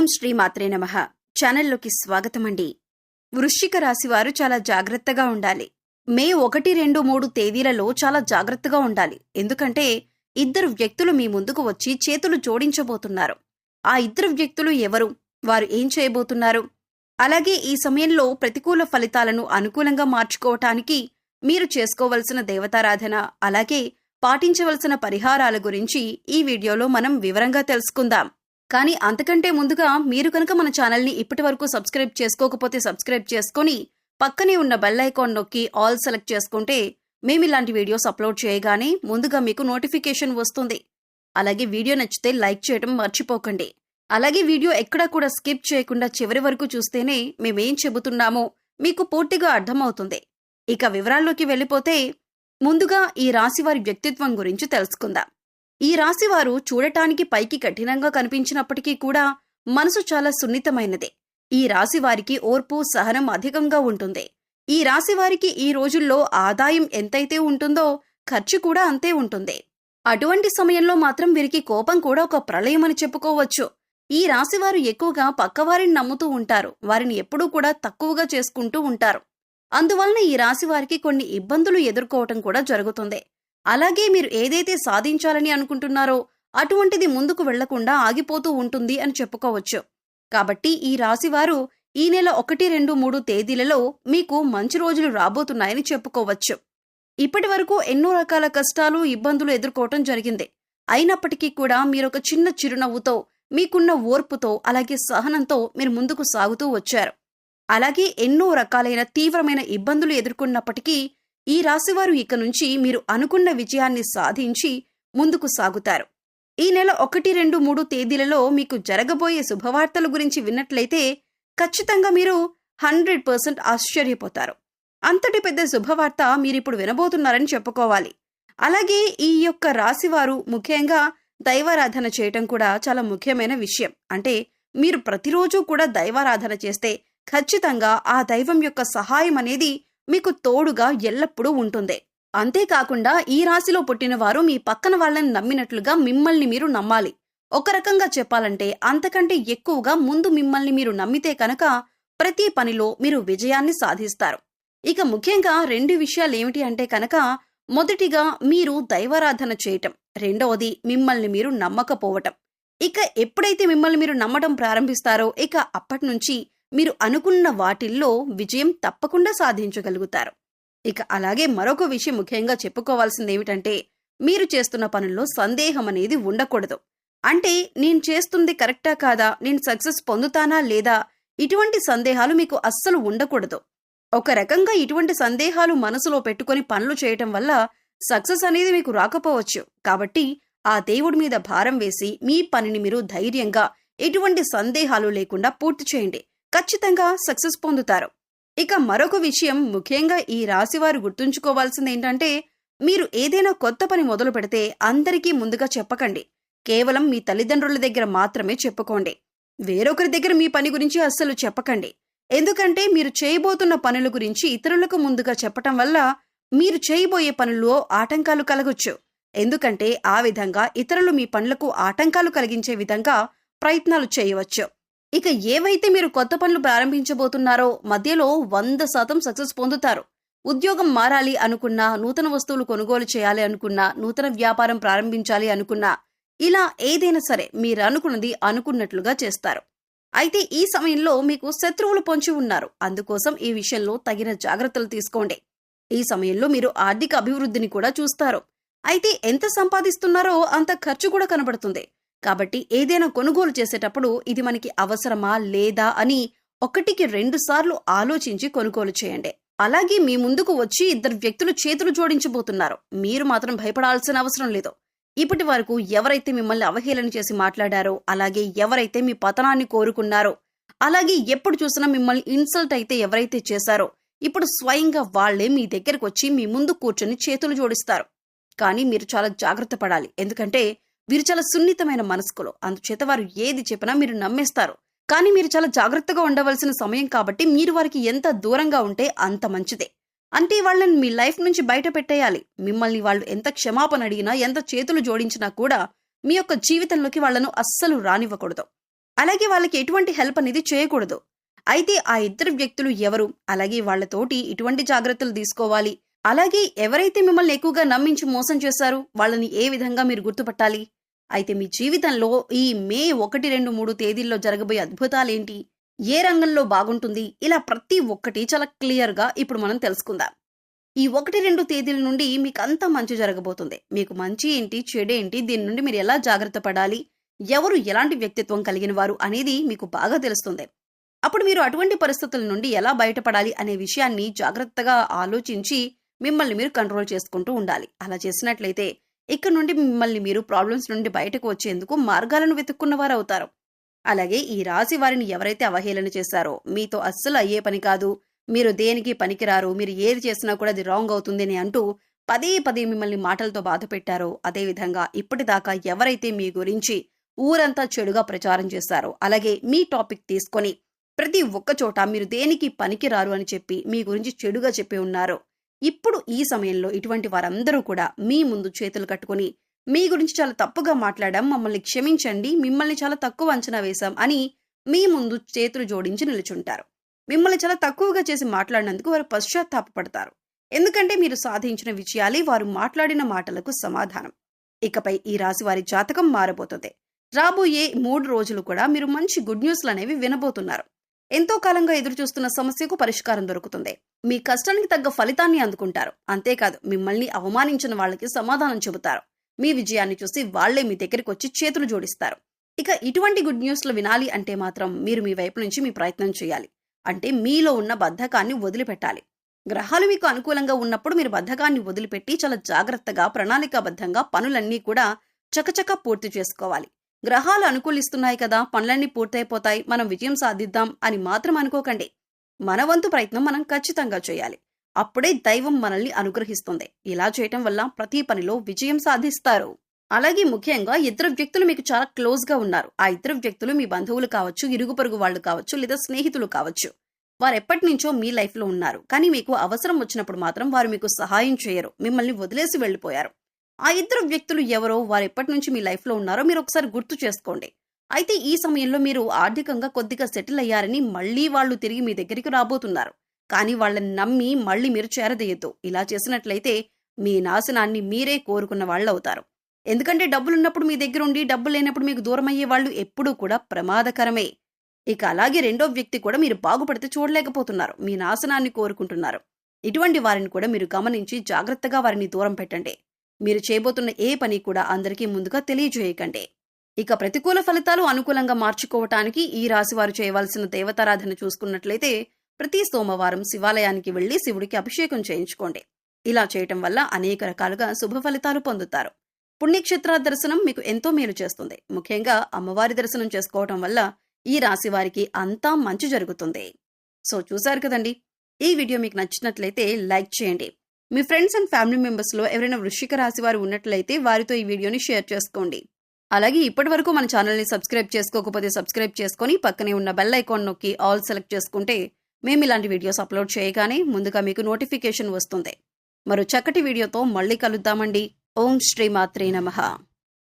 ఓం శ్రీ మాత్రే నమః. ఛానల్లోకి స్వాగతమండి. వృశ్చిక రాశి వారు చాలా జాగ్రత్తగా ఉండాలి. మే 1, 2, 3 తేదీలలో చాలా జాగ్రత్తగా ఉండాలి. ఎందుకంటే ఇద్దరు వ్యక్తులు మీ ముందుకు వచ్చి చేతులు జోడించబోతున్నారు. ఆ ఇద్దరు వ్యక్తులు ఎవరు, వారు ఏం చేయబోతున్నారు, అలాగే ఈ సమయంలో ప్రతికూల ఫలితాలను అనుకూలంగా మార్చుకోవటానికి మీరు చేసుకోవలసిన దేవతారాధన, అలాగే పాటించవలసిన పరిహారాల గురించి ఈ వీడియోలో మనం వివరంగా తెలుసుకుందాం. కానీ అంతకంటే ముందుగా మీరు కనుక మన ఛానల్ని ఇప్పటి వరకు సబ్స్క్రైబ్ చేసుకోకపోతే సబ్స్క్రైబ్ చేసుకొని పక్కనే ఉన్న బెల్ ఐకాన్ నొక్కి ఆల్ సెలెక్ట్ చేసుకుంటే మేము ఇలాంటి వీడియోస్ అప్లోడ్ చేయగానే ముందుగా మీకు నోటిఫికేషన్ వస్తుంది. అలాగే వీడియో నచ్చితే లైక్ చేయడం మర్చిపోకండి. అలాగే వీడియో ఎక్కడా కూడా స్కిప్ చేయకుండా చివరి వరకు చూస్తేనే మేమేం చెబుతున్నామో మీకు పూర్తిగా అర్థమవుతుంది. ఇక వివరాల్లోకి వెళ్ళిపోతే ముందుగా ఈ రాశివారి వ్యక్తిత్వం గురించి తెలుసుకుందాం. ఈ రాశివారు చూడటానికి పైకి కఠినంగా కనిపించినప్పటికీ కూడా మనసు చాలా సున్నితమైనదే. ఈ రాశివారికి ఓర్పు, సహనం అధికంగా ఉంటుంది. ఈ రాశివారికి ఈ రోజుల్లో ఆదాయం ఎంతైతే ఉంటుందో ఖర్చు కూడా అంతే ఉంటుంది. అటువంటి సమయంలో మాత్రం వీరికి కోపం కూడా ఒక ప్రళయమని చెప్పుకోవచ్చు. ఈ రాశివారు ఎక్కువగా పక్కవారిని నమ్ముతూ ఉంటారు. వారిని ఎప్పుడూ కూడా తక్కువగా చేసుకుంటూ ఉంటారు. అందువలన ఈ రాశివారికి కొన్ని ఇబ్బందులు ఎదుర్కోవటం కూడా జరుగుతుంది. అలాగే మీరు ఏదైతే సాధించాలని అనుకుంటున్నారో అటువంటిది ముందుకు వెళ్లకుండా ఆగిపోతూ ఉంటుంది అని చెప్పుకోవచ్చు. కాబట్టి ఈ రాశివారు ఈ నెల 1, 2, 3 తేదీలలో మీకు మంచి రోజులు రాబోతున్నాయని చెప్పుకోవచ్చు. ఇప్పటి వరకు ఎన్నో రకాల కష్టాలు, ఇబ్బందులు ఎదుర్కోవటం జరిగింది. అయినప్పటికీ కూడా మీరొక చిన్న చిరునవ్వుతో, మీకున్న ఓర్పుతో, అలాగే సహనంతో మీరు ముందుకు సాగుతూ వచ్చారు. అలాగే ఎన్నో రకాలైన తీవ్రమైన ఇబ్బందులు ఎదుర్కొన్నప్పటికీ ఈ రాశివారు ఇక నుంచి మీరు అనుకున్న విజయాన్ని సాధించి ముందుకు సాగుతారు. ఈ నెల 1, 2, 3 తేదీలలో మీకు జరగబోయే శుభవార్తల గురించి విన్నట్లయితే ఖచ్చితంగా మీరు 100% ఆశ్చర్యపోతారు. అంతటి పెద్ద శుభవార్త మీరిప్పుడు వినబోతున్నారని చెప్పుకోవాలి. అలాగే ఈ యొక్క రాశివారు ముఖ్యంగా దైవారాధన చేయటం కూడా చాలా ముఖ్యమైన విషయం. అంటే మీరు ప్రతిరోజు కూడా దైవారాధన చేస్తే ఖచ్చితంగా ఆ దైవం యొక్క సహాయం అనేది మీకు తోడుగా ఎల్లప్పుడూ ఉంటుంది. అంతేకాకుండా ఈ రాశిలో పుట్టిన వారు మీ పక్కన వాళ్ళని నమ్మినట్లుగా మిమ్మల్ని మీరు నమ్మాలి. ఒక రకంగా చెప్పాలంటే అంతకంటే ఎక్కువగా ముందు మిమ్మల్ని మీరు నమ్మితే కనుక ప్రతి పనిలో మీరు విజయాన్ని సాధిస్తారు. ఇక ముఖ్యంగా 2 విషయాలు ఏమిటి అంటే కనుక మొదటిగా మీరు దైవారాధన చేయటం, రెండవది మిమ్మల్ని మీరు నమ్మకపోవటం. ఇక ఎప్పుడైతే మిమ్మల్ని మీరు నమ్మటం ప్రారంభిస్తారో ఇక అప్పటి నుంచి మీరు అనుకున్న వాటిల్లో విజయం తప్పకుండా సాధించగలుగుతారు. ఇక అలాగే మరొక విషయం ముఖ్యంగా చెప్పుకోవాల్సింది ఏమిటంటే మీరు చేస్తున్న పనుల్లో సందేహం అనేది ఉండకూడదు. అంటే నేను చేస్తుంది కరెక్టా కాదా, నేను సక్సెస్ పొందుతానా లేదా, ఇటువంటి సందేహాలు మీకు అస్సలు ఉండకూడదు. ఒక రకంగా ఇటువంటి సందేహాలు మనసులో పెట్టుకొని పనులు చేయటం వల్ల సక్సెస్ అనేది మీకు రాకపోవచ్చు. కాబట్టి ఆ దేవుడి మీద భారం వేసి మీ పనిని మీరు ధైర్యంగా ఎటువంటి సందేహాలు లేకుండా పూర్తి చేయండి. ఖచ్చితంగా సక్సెస్ పొందుతారు. ఇక మరొక విషయం ముఖ్యంగా ఈ రాశివారు గుర్తుంచుకోవాల్సింది ఏంటంటే మీరు ఏదైనా కొత్త పని మొదలు పెడితే అందరికీ ముందుగా చెప్పకండి. కేవలం మీ తల్లిదండ్రుల దగ్గర మాత్రమే చెప్పుకోండి. వేరొకరి దగ్గర మీ పని గురించి అస్సలు చెప్పకండి. ఎందుకంటే మీరు చేయబోతున్న పనుల గురించి ఇతరులకు ముందుగా చెప్పటం వల్ల మీరు చేయబోయే పనుల్లో ఆటంకాలు కలగొచ్చు. ఎందుకంటే ఆ విధంగా ఇతరులు మీ పనులకు ఆటంకాలు కలిగించే విధంగా ప్రయత్నాలు చేయవచ్చు. ఇక ఏవైతే మీరు కొత్త పనులు ప్రారంభించబోతున్నారో మధ్యలో 100% సక్సెస్ పొందుతారు. ఉద్యోగం మారాలి అనుకున్నా, నూతన వస్తువులు కొనుగోలు చేయాలి అనుకున్నా, నూతన వ్యాపారం ప్రారంభించాలి అనుకున్నా, ఇలా ఏదైనా సరే మీరు అనుకున్నది అనుకున్నట్లుగా చేస్తారు. అయితే ఈ సమయంలో మీకు శత్రువులు పొంచి ఉన్నారు. అందుకోసం ఈ విషయంలో తగిన జాగ్రత్తలు తీసుకోండి. ఈ సమయంలో మీరు ఆర్థిక అభివృద్ధిని కూడా చూస్తారు. అయితే ఎంత సంపాదిస్తున్నారో అంత ఖర్చు కూడా కనబడుతుంది. కాబట్టి ఏదైనా కొనుగోలు చేసేటప్పుడు ఇది మనకి అవసరమా లేదా అని 1కి 2 సార్లు ఆలోచించి కొనుగోలు చేయండి. అలాగే మీ ముందుకు వచ్చి ఇద్దరు వ్యక్తులు చేతులు జోడించబోతున్నారు. మీరు మాత్రం భయపడాల్సిన అవసరం లేదు. ఇప్పటి వరకు ఎవరైతే మిమ్మల్ని అవహేళన చేసి మాట్లాడారో, అలాగే ఎవరైతే మీ పతనాన్ని కోరుకున్నారో, అలాగే ఎప్పుడు చూసినా మిమ్మల్ని ఇన్సల్ట్ అయితే ఎవరైతే చేశారో ఇప్పుడు స్వయంగా వాళ్లే మీ దగ్గరకు వచ్చి మీ ముందు కూర్చొని చేతులు జోడిస్తారు. కానీ మీరు చాలా జాగ్రత్త పడాలి. ఎందుకంటే వీరు చాలా సున్నితమైన మనస్కులు. అందుచేత వారు ఏది చెప్పినా మీరు నమ్మేస్తారు. కానీ మీరు చాలా జాగ్రత్తగా ఉండవలసిన సమయం కాబట్టి మీరు వారికి ఎంత దూరంగా ఉంటే అంత మంచిదే. అంటే వాళ్ళని మీ లైఫ్ నుంచి బయట పెట్టేయాలి. మిమ్మల్ని వాళ్ళు ఎంత క్షమాపణ అడిగినా, ఎంత చేతులు జోడించినా కూడా మీ యొక్క జీవితంలోకి వాళ్లను అస్సలు రానివ్వకూడదు. అలాగే వాళ్ళకి ఎటువంటి హెల్ప్ అనేది చేయకూడదు. అయితే ఆ ఇద్దరు వ్యక్తులు ఎవరు, అలాగే వాళ్ళతోటి ఎటువంటి జాగ్రత్తలు తీసుకోవాలి, అలాగే ఎవరైతే మిమ్మల్ని ఎక్కువగా నమ్మించి మోసం చేశారు వాళ్ళని ఏ విధంగా మీరు గుర్తుపట్టాలి, అయితే మీ జీవితంలో ఈ మే 1, 2, 3 తేదీల్లో జరగబోయే అద్భుతాలేంటి, ఏ రంగంలో బాగుంటుంది, ఇలా ప్రతి ఒక్కటి చాలా క్లియర్గా ఇప్పుడు మనం తెలుసుకుందాం. ఈ 1, 2 తేదీల నుండి మీకు అంతా మంచి జరగబోతుంది. మీకు మంచి ఏంటి, చెడేంటి, దీని నుండి మీరు ఎలా జాగ్రత్త పడాలి, ఎవరు ఎలాంటి వ్యక్తిత్వం కలిగిన వారు అనేది మీకు బాగా తెలుస్తుంది. అప్పుడు మీరు అటువంటి పరిస్థితుల నుండి ఎలా బయటపడాలి అనే విషయాన్ని జాగ్రత్తగా ఆలోచించి మిమ్మల్ని మీరు కంట్రోల్ చేసుకుంటూ ఉండాలి. అలా చేసినట్లయితే ఇక్కడ నుండి మిమ్మల్ని మీరు ప్రాబ్లమ్స్ నుండి బయటకు వచ్చేందుకు మార్గాలను వెతుక్కున్న వారు అవుతారు. అలాగే ఈ రాశి వారిని ఎవరైతే అవహేళన చేశారో మీతో అస్సలు అయ్యే పని కాదు, మీరు దేనికి పనికిరారు, మీరు ఏది చేసినా కూడా అది రాంగ్ అవుతుంది అని అంటూ పదే పదే మిమ్మల్ని మాటలతో బాధ పెట్టారో, అదేవిధంగా ఇప్పటిదాకా ఎవరైతే మీ గురించి ఊరంతా చెడుగా ప్రచారం చేశారో, అలాగే మీ టాపిక్ తీసుకొని ప్రతి ఒక్క చోట మీరు దేనికి పనికిరారు అని చెప్పి మీ గురించి చెడుగా చెప్పి ఉన్నారో, ఇప్పుడు ఈ సమయంలో ఇటువంటి వారందరూ కూడా మీ ముందు చేతులు కట్టుకుని మీ గురించి చాలా తప్పుగా మాట్లాడాం, మమ్మల్ని క్షమించండి, మిమ్మల్ని చాలా తక్కువ అంచనా వేశాం అని మీ ముందు చేతులు జోడించి నిలుచుంటారు. మిమ్మల్ని చాలా తక్కువగా చేసి మాట్లాడినందుకు వారు పశ్చాత్తాపపడతారు. ఎందుకంటే మీరు సాధించిన విజయాలే వారు మాట్లాడిన మాటలకు సమాధానం. ఇకపై ఈ రాశి వారి జాతకం మారబోతుంది. రాబోయే 3 రోజులు కూడా మీరు మంచి గుడ్ న్యూస్లు అనేవి వినబోతున్నారు. ఎంతో కాలంగా ఎదురుచూస్తున్న సమస్యకు పరిష్కారం దొరుకుతుంది. మీ కష్టానికి తగ్గ ఫలితాన్ని అందుకుంటారు. అంతేకాదు మిమ్మల్ని అవమానించిన వాళ్ళకి సమాధానం చెబుతారు. మీ విజయాన్ని చూసి వాళ్లే మీ దగ్గరికి వచ్చి చేతులు జోడిస్తారు. ఇక ఇటువంటి గుడ్ న్యూస్లు వినాలి అంటే మాత్రం మీరు మీ వైపు నుంచి మీ ప్రయత్నం చేయాలి. అంటే మీలో ఉన్న బద్ధకాన్ని వదిలిపెట్టాలి. గ్రహాలు మీకు అనుకూలంగా ఉన్నప్పుడు మీరు బద్ధకాన్ని వదిలిపెట్టి చాలా జాగ్రత్తగా ప్రణాళికాబద్ధంగా పనులన్నీ కూడా చకచకా పూర్తి చేసుకోవాలి. గ్రహాలు అనుకూలిస్తున్నాయి కదా, పనులన్నీ పూర్తయిపోతాయి, మనం విజయం సాధిద్దాం అని మాత్రం అనుకోకండి. మన వంతు ప్రయత్నం మనం ఖచ్చితంగా చేయాలి. అప్పుడే దైవం మనల్ని అనుగ్రహిస్తుంది. ఇలా చేయటం వల్ల ప్రతి పనిలో విజయం సాధిస్తారు. అలాగే ముఖ్యంగా ఇద్దరు వ్యక్తులు మీకు చాలా క్లోజ్ గా ఉన్నారు. ఆ ఇద్దరు వ్యక్తులు మీ బంధువులు కావచ్చు, ఇరుగు పొరుగు వాళ్ళు కావచ్చు, లేదా స్నేహితులు కావచ్చు. వారు ఎప్పటి నుంచో మీ లైఫ్ లో ఉన్నారు. కానీ మీకు అవసరం వచ్చినప్పుడు మాత్రం వారు మీకు సహాయం చేయరు, మిమ్మల్ని వదిలేసి వెళ్లిపోయారు. ఆ ఇద్దరు వ్యక్తులు ఎవరో, వారు ఎప్పటి నుంచి మీ లైఫ్ లో ఉన్నారో మీరు ఒకసారి గుర్తు చేసుకోండి. అయితే ఈ సమయంలో మీరు ఆర్థికంగా కొద్దిగా సెటిల్ అయ్యారని మళ్లీ వాళ్ళు తిరిగి మీ దగ్గరికి రాబోతున్నారు. కానీ వాళ్ళని నమ్మి మళ్లీ మీరు చేరదీయద్దు. ఇలా చేసినట్లయితే మీ నాశనాన్ని మీరే కోరుకున్న వాళ్ళు అవుతారు. ఎందుకంటే డబ్బులున్నప్పుడు మీ దగ్గర ఉండి డబ్బు లేనప్పుడు మీకు దూరం అయ్యే వాళ్ళు ఎప్పుడూ కూడా ప్రమాదకరమే. ఇక అలాగే రెండో వ్యక్తి కూడా మీరు బాగుపడితే చూడలేకపోతున్నారు, మీ నాశనాన్ని కోరుకుంటున్నారు. ఇటువంటి వారిని కూడా మీరు గమనించి జాగ్రత్తగా వారిని దూరం పెట్టండి. మీరు చేయబోతున్న ఏ పని కూడా అందరికీ ముందుగా తెలియజేయకండి. ఇక ప్రతికూల ఫలితాలు అనుకూలంగా మార్చుకోవటానికి ఈ రాశి వారు చేయవలసిన దేవతారాధన చూసుకున్నట్లయితే ప్రతి సోమవారం శివాలయానికి వెళ్లి శివుడికి అభిషేకం చేయించుకోండి. ఇలా చేయటం వల్ల అనేక రకాలుగా శుభ ఫలితాలు పొందుతారు. పుణ్యక్షేత్ర దర్శనం మీకు ఎంతో మేలు చేస్తుంది. ముఖ్యంగా అమ్మవారి దర్శనం చేసుకోవటం వల్ల ఈ రాశి వారికి అంతా మంచి జరుగుతుంది. సో చూశారు కదండి, ఈ వీడియో మీకు నచ్చినట్లయితే లైక్ చేయండి. మీ ఫ్రెండ్స్ అండ్ ఫ్యామిలీ మెంబర్స్ లో ఎవరైనా వృశ్చిక రాశి వారు ఉన్నట్లయితే వారితో ఈ వీడియోని షేర్ చేసుకోండి. అలాగే ఇప్పటి వరకు మన ఛానల్ని సబ్స్క్రైబ్ చేసుకోకపోతే సబ్స్క్రైబ్ చేసుకొని పక్కనే ఉన్న బెల్ ఐకాన్ నొక్కి ఆల్ సెలెక్ట్ చేసుకుంటే మేము ఇలాంటి వీడియోస్ అప్లోడ్ చేయగానే ముందుగా మీకు నోటిఫికేషన్ వస్తుంది. మరో చక్కటి వీడియోతో మళ్ళీ కలుద్దామండి. ఓం శ్రీ మాత్రే నమః.